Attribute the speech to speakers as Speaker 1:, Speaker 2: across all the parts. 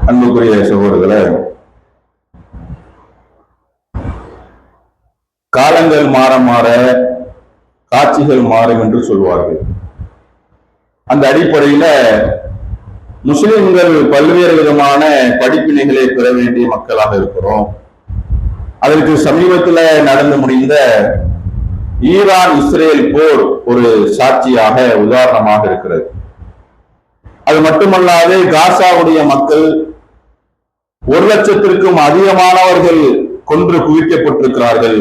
Speaker 1: அன்புக்குரிய சகோதரர்களே, காலங்கள் மாற மாற காட்சிகள் மாறும் என்று சொல்வார்கள். அந்த அடிப்படையில முஸ்லிம்கள் பல்வேறு விதமான படிப்பினைகளை பெற வேண்டிய மக்களாக இருக்கிறோம். அதற்கு சமீபத்தில் நடந்து முடிந்த ஈரான் இஸ்ரேல் போர் ஒரு சாட்சியாக உதாரணமாக இருக்கிறது. அது மட்டுமல்லாது காசாவுடைய மக்கள் 1,00,000க்கும் அதிகமானவர்கள் கொன்று குவிக்கப்பட்டிருக்கிறார்கள்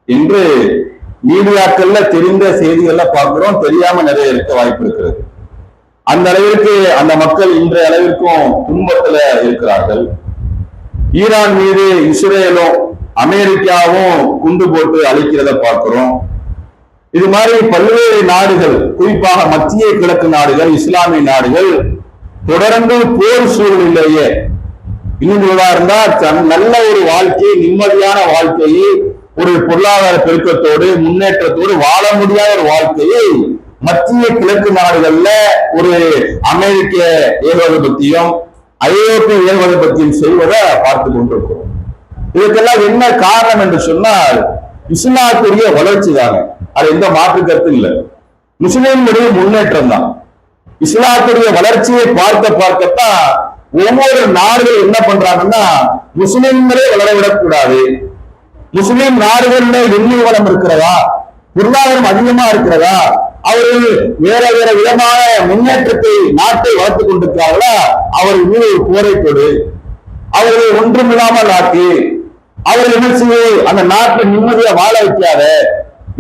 Speaker 1: என்று மீடியாக்கள்ல தெரிந்த செய்திகள்ல பார்க்கிறோம். தெரியாம நிறைய இருக்க வாய்ப்பு இருக்கிறது. அந்த அளவிற்கு அந்த மக்கள் இன்றைய அளவிற்கும் துன்பத்துல இருக்கிறார்கள். ஈரான் மீது இஸ்ரேலும் அமெரிக்காவும் குண்டு போட்டு அழிக்கிறத பார்க்கிறோம். இது மாதிரி பல்வேறு நாடுகள், குறிப்பாக மத்திய கிழக்கு நாடுகள், இஸ்லாமிய நாடுகள் தொடர்ந்து போர் சூழலிலேயே இன்னும் இருந்தா நல்ல ஒரு வாழ்க்கையை, நிம்மதியான வாழ்க்கையை, ஒரு பொருளாதார பெருக்கத்தோடு முன்னேற்றத்தோடு வாழ முடியாத ஒரு வாழ்க்கையை மத்திய கிழக்கு நாடுகள்ல ஒரு அமெரிக்க ஏகாதிபத்தியம், ஐரோப்பிய ஏகாதிபத்தியம் செய்வதை பார்த்து கொண்டிருக்கிறோம். இதுக்கெல்லாம் என்ன காரணம் என்று சொன்னால் இஸ்லாத்துடைய வளர்ச்சி தாங்க. அது எந்த மாற்று கருத்து இல்லை. முஸ்லிம்களுடைய முன்னேற்றம் தான். இஸ்லாத்துடைய வளர்ச்சியை பார்க்கத்தான் ஒவ்வொரு நாடுகள் என்ன பண்றாங்கன்னா முஸ்லிம்களே வளரவிடக்கூடாது, முஸ்லிம் நாடுகள்ல எண்ணி வளம் இருக்கிறதா, பொருளாதாரம் அதிகமா இருக்கிறதா, அவர்கள் வேற வேற விதமான முன்னேற்றத்தை நாட்டை வளர்த்துக் கொண்டிருக்கிறார்களா, அவர்கள் மீது ஒரு போரை கொடு, அவர்களை ஒன்றுமில்லாமல் ஆக்கி அவர்கள் என்ன செய்ய அந்த நாட்டை நிம்மதியா வாழ வைக்காத,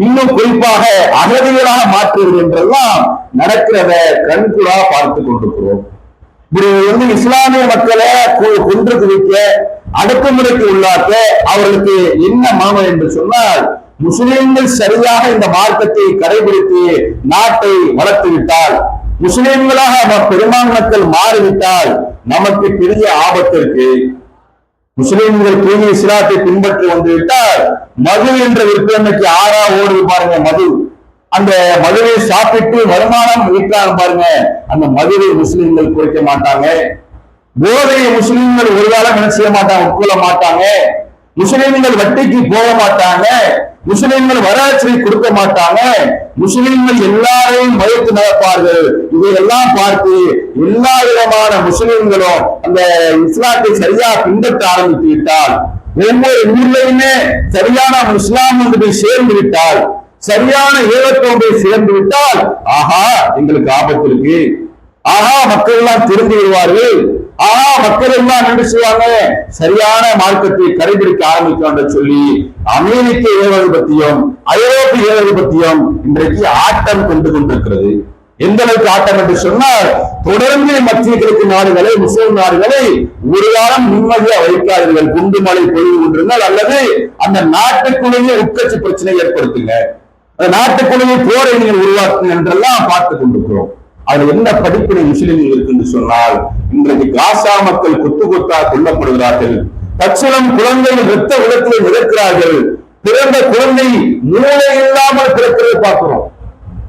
Speaker 1: இன்னும் குறிப்பாக அகதிகளாக மாற்றுவது என்றெல்லாம் நடக்கிறத கண்கூடா பார்த்து கொண்டிருக்கிறோம். இப்படி இஸ்லாமிய மக்களை கொன்று குவிக்க, அடக்குமுறைக்கு உள்ளாக்க அவர்களுக்கு என்ன மனம் என்று சொன்னால், முஸ்லிம்கள் சரியாக இந்த மார்க்கத்தை கடைபிடித்து நாட்டை வளர்த்து விட்டால், முஸ்லிம்களாக பெரும்பான்மை மக்கள் மாறிவிட்டால் நமக்கு பெரிய ஆபத்து இருக்கு. முஸ்லிம்கள் தூய்மை இஸ்லாத்தை பின்பற்றி வந்துவிட்டால் மது என்ற விற்பனைக்கு ஆறா ஓடுது பாருங்க. மது, அந்த மதுவை சாப்பிட்டு வருமானம் ஈட்டாங்க பாருங்க. அந்த மதுவை முஸ்லிம்கள் குறைக்க மாட்டாங்க. போதையை முஸ்லிம்கள் ஒரு காலம் என்ன செய்ய மாட்டாங்க, உட்கொள்ள மாட்டாங்க. முஸ்லிம்கள் வட்டிக்கு போக மாட்டாங்க. முஸ்லிம்கள் வரலாற்றை கொடுக்க மாட்டாங்க. முஸ்லிம்கள் எல்லாரையும் மயத்து நடப்பார்கள். இதையெல்லாம் பார்த்து எல்லா விதமான முஸ்லிம்களும் அந்த இஸ்லாத்தை சரியா பின்பற்ற ஆரம்பித்து விட்டால், ஒவ்வொரு ஊர்லயுமே சரியான இஸ்லாம் வந்து போய் சேர்ந்து விட்டால், சரியான ஏகத்தோடு போய் சேர்ந்து விட்டால், ஆஹா எங்களுக்கு ஆபத்து இருக்கு, ஆஹா மக்கள் எல்லாம் தெரிந்து விடுவார்கள், ஆஹா மக்கள் எல்லாம் என்ன செய்வாங்க, சரியான மார்க்கத்தை கடைபிடிக்க ஆரம்பிக்க சொல்லி அமெரிக்க ஏகாதிபத்தியம், ஐரோப்பிய ஏகாதிபத்தியம் இன்றைக்கு ஆட்டம் கொண்டு கொண்டிருக்கிறது. எந்த அளவுக்கு ஆட்டம் என்று சொன்னால், தொடர்ந்து மத்திய கிழக்கு நாடுகளை, முஸ்லிம் நாடுகளை ஒரு காலம் நிம்மதியா வைக்காதீர்கள், குண்டு மழை பொழிவு கொண்டிருந்தால், அல்லது அந்த நாட்டுக்குள்ளேயே உட்கட்சி பிரச்சனை ஏற்படுத்துங்க, அந்த நாட்டுக்குள்ளேயே போரை நீங்கள் உருவாக்குங்க என்றெல்லாம் பார்த்துக் கொண்டிருக்கிறோம். அதுல என்ன படிப்பினை முஸ்லிம்கள் இருக்கு என்று சொன்னால், இன்றைக்கு காசா மக்கள் கொத்து கொத்தா கொல்லப்படுகிறார்கள். பச்சிளம் குழந்தைகள் இரத்த உலகத்திலே மிதக்கிறார்கள். பிறந்த குழந்தை மூளை இல்லாமல் பிறக்கிறதை பார்க்கிறோம்.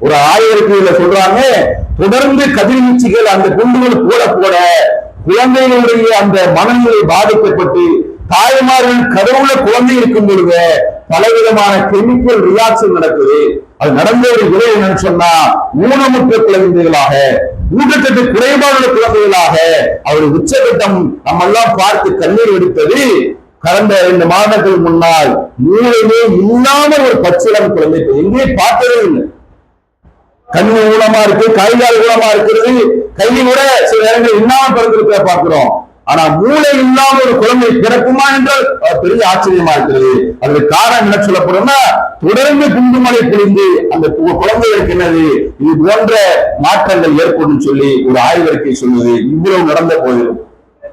Speaker 1: ஒரு ஆய்வறிக்கையில சொல்றாங்க, தொடர்ந்து கதிர்வீச்சுகள் அந்த குண்டுகள் போட போட குழந்தைகளுடைய அந்த மனநிலை பாதிக்கப்பட்டு தாய்மார்கள் கடவுள குழந்தை இருக்கும் பொழுது பலவிதமான கெமிக்கல் ரியாக்ஷன் நடக்குது. அது நடந்த ஒரு விலை என்னன்னு சொன்னா, ஊனமுற்ற குழந்தைகளாக, ஊட்டச்சத்து குறைபாடுள்ள குழந்தைகளாக அவருடைய உச்சகட்டம் நம்ம எல்லாம் பார்த்து கண்ணீர் வெடித்தது கடந்த 2 மாதங்கள் முன்னால். மூளையிலே இல்லாமல் ஒரு பச்சிளம் குழந்தை எங்கே பார்த்ததே இல்லை. கண்ணு ஊனமா இருக்கு, கைகால் ஊனமா இருக்கிறது, கையில் கூட சில நேரங்கள் இல்லாமல் பிறந்திருக்க பார்க்கிறோம். ஆனா மூளை இல்லாம ஒரு குழந்தை பிறக்குமா என்றால் பெரிய ஆச்சரியமா இருக்கிறது. அதுக்கு காரணம் என்ன சொல்லப்படும்னா, தொடர்ந்து குண்டுமலை பொழிந்து அந்த குழந்தைகளுக்கு என்னது இது போன்ற மாற்றங்கள் ஏற்படும் சொல்லி ஒரு ஆய்வறிக்கை சொல்லுது. இவ்வளவு நடந்த போதிலும்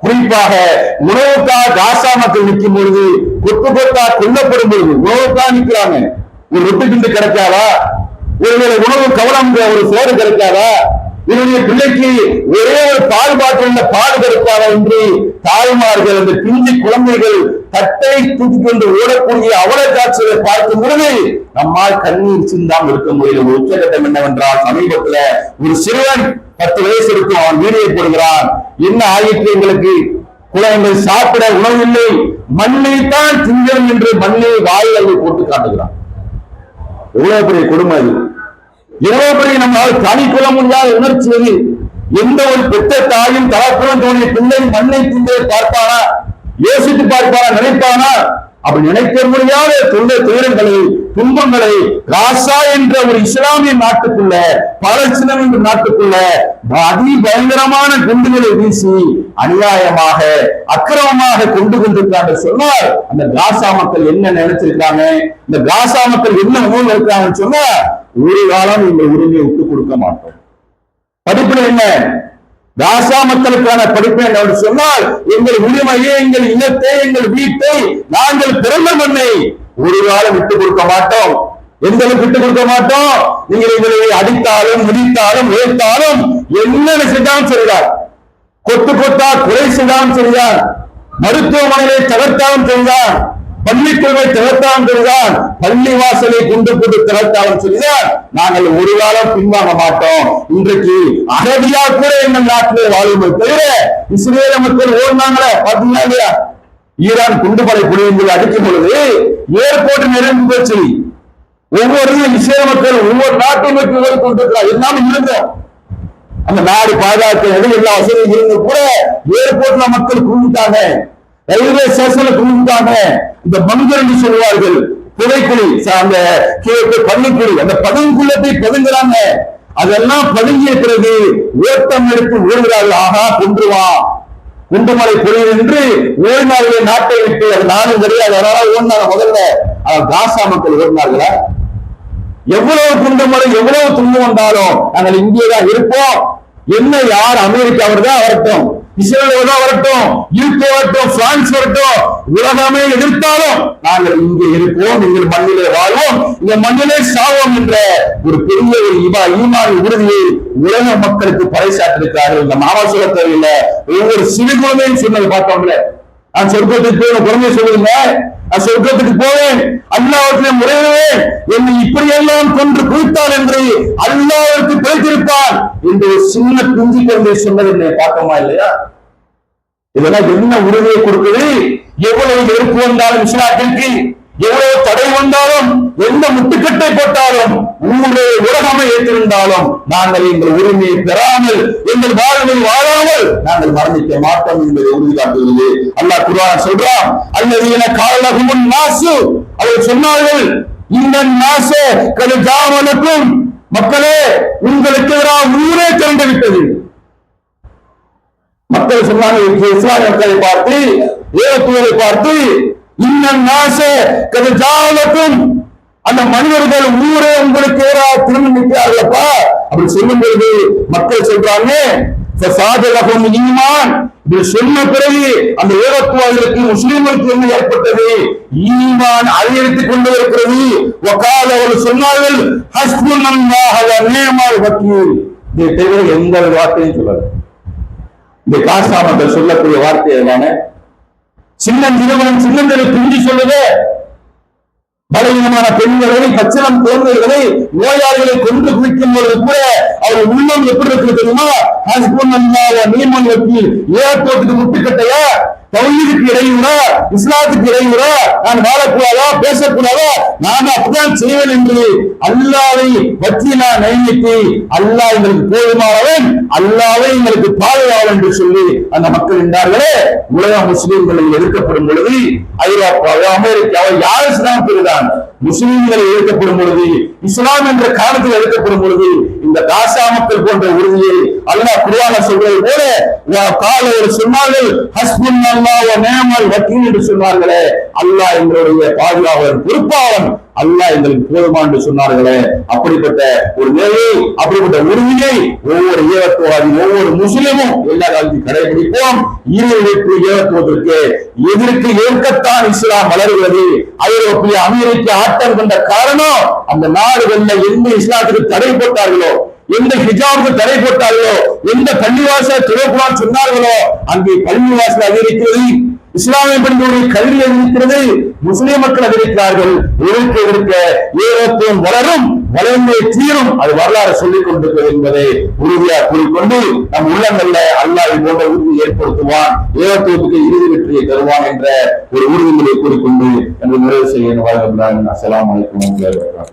Speaker 1: குறிப்பாக உணவுக்காக காசா மக்கள் நிற்கும் பொழுது, கொத்து கொத்தா கொல்லப்படும் பொழுது உணவுக்காக நிற்கிறாங்க. ஒரு ரொட்டி துண்டு கிடைக்காதா, ஒருவேளை உணவு கவனம் ஒரு சோறு கிடைக்காதா, என்னுடைய பிள்ளைக்கு ஒரே ஒரு பால் பாட்டில் பால் கிடைக்காத என்று தாய்மார்கள், அந்த பிஞ்சு குழந்தைகள் தட்டை தூக்கி கொண்டு ஓடக்கூடிய அவல காட்சிகளை பார்க்கும் பொழுது நம்மால் கண்ணீர் சிந்தாமல் இருக்க முடியும். உச்சகட்டம் என்னவென்றால், சமீபத்துல ஒரு சிறுவன் 10 வயசு இருக்கும், அவன் வீடியோ போடுகிறான். என்ன ஆயிற்று எங்களுக்கு, குழந்தைகள் சாப்பிட உணவில்லை, மண்ணை தான் திங்கம் என்று மண்ணை வாயிலை போட்டு காட்டுகிறான். எவ்வளவு பெரிய கொடுமை அது! எவ்வளவு பெரிய நம்மளால் தனிக்கொள்ள முடியாத உணர்ச்சி அது! எந்த ஒரு பெற்ற தாயும் தலப்புறம் தோணிய பிள்ளை மண்ணை திங்க பார்ப்பானா? யோசித்து பார்ப்பானா? நினைப்பானா? அப்படி நினைக்க முடியாத துயரங்களை, துன்பங்களை காசா என்ற ஒரு இஸ்லாமிய நாட்டுக்குள்ள, பாலஸ்தீனம் என்ற நாட்டுக்குள்ள அதி பயங்கரமான குண்டுகளை வீசி அநியாயமாக அக்கிரமமாக கொண்டு கொண்டிருக்காங்க சொன்னால், அந்த காசா மக்கள் என்ன நினைச்சிருக்காங்க, இந்த காசா மக்கள் என்ன உணவு இருக்காங்கன்னு சொன்னா, ஒரு காலம் இந்த உரிமையை விட்டு கொடுக்க மாட்டோம். படிப்பு என்ன? காசா மக்களுக்கான படிப்பு என்ன சொன்னால், எங்கள் உரிமையை, எங்கள் இனத்தை, எங்கள் வீட்டை, நாங்கள் பிறந்த மண்ணை ஒரு காலம் விட்டுக் கொடுக்க மாட்டோம். எந்த விட்டுக் கொடுக்க மாட்டோம். நீங்கள் எங்களை அடித்தாலும், முடித்தாலும், உழைத்தாலும், என்ன செய்தாலும் சரிதான். கொத்து கொத்தா குறை செய்தாலும் சரிதான். மருத்துவமனையை தகர்த்தாலும் சரிதான். பள்ளிக்கூடத்தை தகர்த்தாலும் சரிதான். பள்ளி வாசலை கொண்டு போட்டு தகர்த்தாலும் சரிதான். நாங்கள் ஒரு காலம் பின்வாங்க மாட்டோம். இன்றைக்கு அகதியா கூட எங்கள் நாட்டிலே வாழும் தவிர இஸ்ரேல மக்கள் ஓடினாங்களே பாத்தீங்களா இல்லையா? ஈரான் குண்டுபடை புலிகளை அடிக்கும் பொழுது ஏர்போர்ட் நிரம்பி போச்சு. ஒவ்வொரு இஸ்ரேல மக்கள் ஒவ்வொரு நாட்டை நோக்கி கொண்டிருக்கிறார். எல்லாமே இருந்தோம். அந்த நாடு பாதுகாக்க எல்லா வசதியும் இருந்து கூட ஏர்போர்ட்ல மக்கள் குழுந்துட்டாங்க, ரயில்வே ஸ்டேஷன்ல குழுந்துட்டாங்க. இந்த பங்கர் என்று சொல்வார்கள், புதைக்குழி, அந்த பள்ளிக்குழி, அந்த பதுங்குள்ளத்தை பதுங்குறாங்க. அதெல்லாம் பதுங்கிய பிறகு ஓட்டம் எடுத்து ஓடுகிறார்கள். ஆகா கொன்றுவான், குண்டுமலை பொழிவு என்று ஓடினார்களே நாட்டை விட்டு. அது நானும் கிடையாது, அதனால ஓடினாங்க. முதல்ல காசா மக்கள் ஓடினார்களா? எவ்வளவு குண்டுமலை, எவ்வளவு துன்பம் வந்தாலும் நாங்கள் இங்கேதான் இருப்போம். என்ன யார் அமெரிக்கா வருதா வரட்டும், இஸ்ரேல் வரட்டும், யூகே வரட்டும், பிரான்ஸ் வரட்டும், உலகமே எதிர்த்தாலும் நாங்கள் இங்கே இருப்போம், எங்கள் மண்ணிலே வாழ்வோம், இந்த மண்ணிலே சாவோம் என்ற ஒரு பெரிய ஒரு ஈமான் உறுதியை உலக மக்களுக்கு பறைசாற்றிருக்கிறார்கள். இந்த மாவாசோல தேவையில்ல, ஒவ்வொரு சிறு குழந்தையும் சொன்னது பார்த்தோம்ல. நான் சொர்க்கத்துக்கு போய் குழந்தை சொல்லுங்க, நான் சொர்க்கத்துக்கு போவேன், அல்லாஹ்விடத்திலே முறையிடுவேன், என்னை இப்படியெல்லாம் கொன்று குவித்தார் என்று அல்லாஹ்விற்கு பேசியிருப்பான் என்று ஒரு சின்ன குஞ்சு குழந்தை சொன்னது பார்த்தோமா இல்லையா? இதெல்லாம் என்ன உறுதியை கொடுக்குது? எவ்வளவு எதிர்ப்பு வந்தாலும் இஸ்லாத்திற்கு, எவ்வளவு தடை வந்தாலும், எந்த முட்டுக்கட்டை போட்டாலும், ஊரே உலகமே ஏற்றிருந்தாலும் நாங்கள் எங்கள் உரிமையை பெறாமல், எங்கள் வாழ்வில் வாழாமல் நாங்கள் மரணிக்க மாட்டோம் என்பதை உறுதி காட்டுகிறது. அல்லாஹ் குர்ஆன் சொல்றான், அல்லதீன காலஹுமுன் நாசு, அவர் சொன்னார்கள், இந்த நாசே கது ஜாமலக்கும், மக்களே உங்களுக்கு எதிராக ஊரே திரண்டு விட்டது. மக்கள் சொன்னாங்க, இஸ்லாமிய மக்களை பார்த்து, ஏகத்துவரை பார்த்து, இன்னும் நாசே கது ஜாமலக்கும், அந்த மனிதர்கள் ஊரே உங்களுக்கு எதிராக திரும்பி நிற்கிறார்களப்பா. அப்படி சொல்லும் பொழுது மக்கள் சொல்றாங்க, ஈமான் சொன்ன பிறகு அந்த ஏகத்துவாதிகளுக்கு, முஸ்லிம்களுக்கு என்ன ஏற்பட்டது? ஈமான் அதிகரித்துக் கொண்டே இருக்கிறது. அவர்கள் சொன்னார்கள், ஹஸ்புனல்லாஹ் வ நிஅமல் வக்கீல். இதை தவிர எந்த வார்த்தையும் சொல்லல. இந்த காசா மக்கள் சொல்லக்கூடிய வார்த்தை எதான? சின்னந்திரை பிரிஞ்சு சொல்லுது. பலவீனமான பெண்களை, பச்சிலம் குழந்தைகளை, நோயாளிகளை கொண்டு குவிக்கும் பொழுது கூட அவர் உள்ளம் எப்படி இருக்கு தெரியுமா? நீமன் வக்கீல், ஏற்போத்துக்கு முட்டுக்கட்டையா, தௌஹீதுக்கு இடையூறா, இஸ்லாத்துக்கு இடையூறா, நான் வாழக்கூடாதா, பேசக்கூடாதா, நான் அப்படிதான் செய்வேன் என்று அல்லாஹ்வை பற்றி நான் நினைத்து, அல்லாஹ் எங்களுக்கு போதுமானவன், அல்லாஹ்வை எங்களுக்கு பாதுகாவல் என்று சொல்லி அந்த மக்கள் என்றார்களே. உலக முஸ்லிம்களை எதிர்க்கப்படும் பொழுது, ஐரோப்பாவை, அமெரிக்காவை யார் இஸ்லாம் பெறுதான்? முஸ்லிம்களை எதிர்க்கப்படும் பொழுது, இஸ்லாம் என்ற காலத்தில் எதிர்க்கப்படும் பொழுது, இந்த காசா மக்கள் போன்ற உறுதியை அல்லாஹ் குர்ஆன்ல சொல்றது போல காலையில் சொன்னார்கள், ஹஸ்புனல்லாஹ் வ நிஅமல் வக்கீல் என்று சொன்னார்களே. அல்லாஹ் எங்களுடைய பாதுகாவலன், பொறுப்பாளன், அல்லாஹ் எங்களுக்கு போதுமா என்று சொன்னார்களே. அப்படிப்பட்ட ஒரு நிலையை, அப்படிப்பட்ட உறுதியை ஒவ்வொரு ஏகத்துவாதி, ஒவ்வொரு முஸ்லிமும் எல்லா காலத்தையும் கடைபிடிப்போம். ஈழத்து ஏகத்துவத்திற்கு எதிர்க்கு ஏற்கத்தான் இஸ்லாம் வளர்கிறது. ஐரோப்பிய, அமெரிக்க ஆட்டம் கொண்ட காரணம், அந்த நாடுகள்ல எந்த இஸ்லாத்துக்கு தடை போட்டார்களோ, எந்த ஹிஜாபுக்கு தடை போட்டார்களோ, எந்த பள்ளிவாசல் திறப்புவான் சொன்னார்களோ, அங்கே பள்ளிவாசல் அதிகரிக்கிறது, இஸ்லாமிய பெண்களுடைய கல்வி அதிகரிக்கிறது, முஸ்லிம் மக்கள் அதிகரிக்கிறார்கள். எதிர்க்க ஏகத்துவம் வளரும், வளர்ந்தே தீரும், அது வரலாறு சொல்லிக் கொண்டிருக்கிறது என்பதை உறுதியாக கூறிக்கொண்டு நம் உள்ளங்கள்ல அல்லாஹ் போன்ற உறுதி ஏற்படுத்துவான், ஏகத்துவத்துக்கு இறுதி வெற்றியை தருவான் என்ற ஒரு உறுதிமொழியை கூறிக்கொண்டு என்று நிறைவு செய்ய. அஸ்ஸலாமு அலைக்கும்.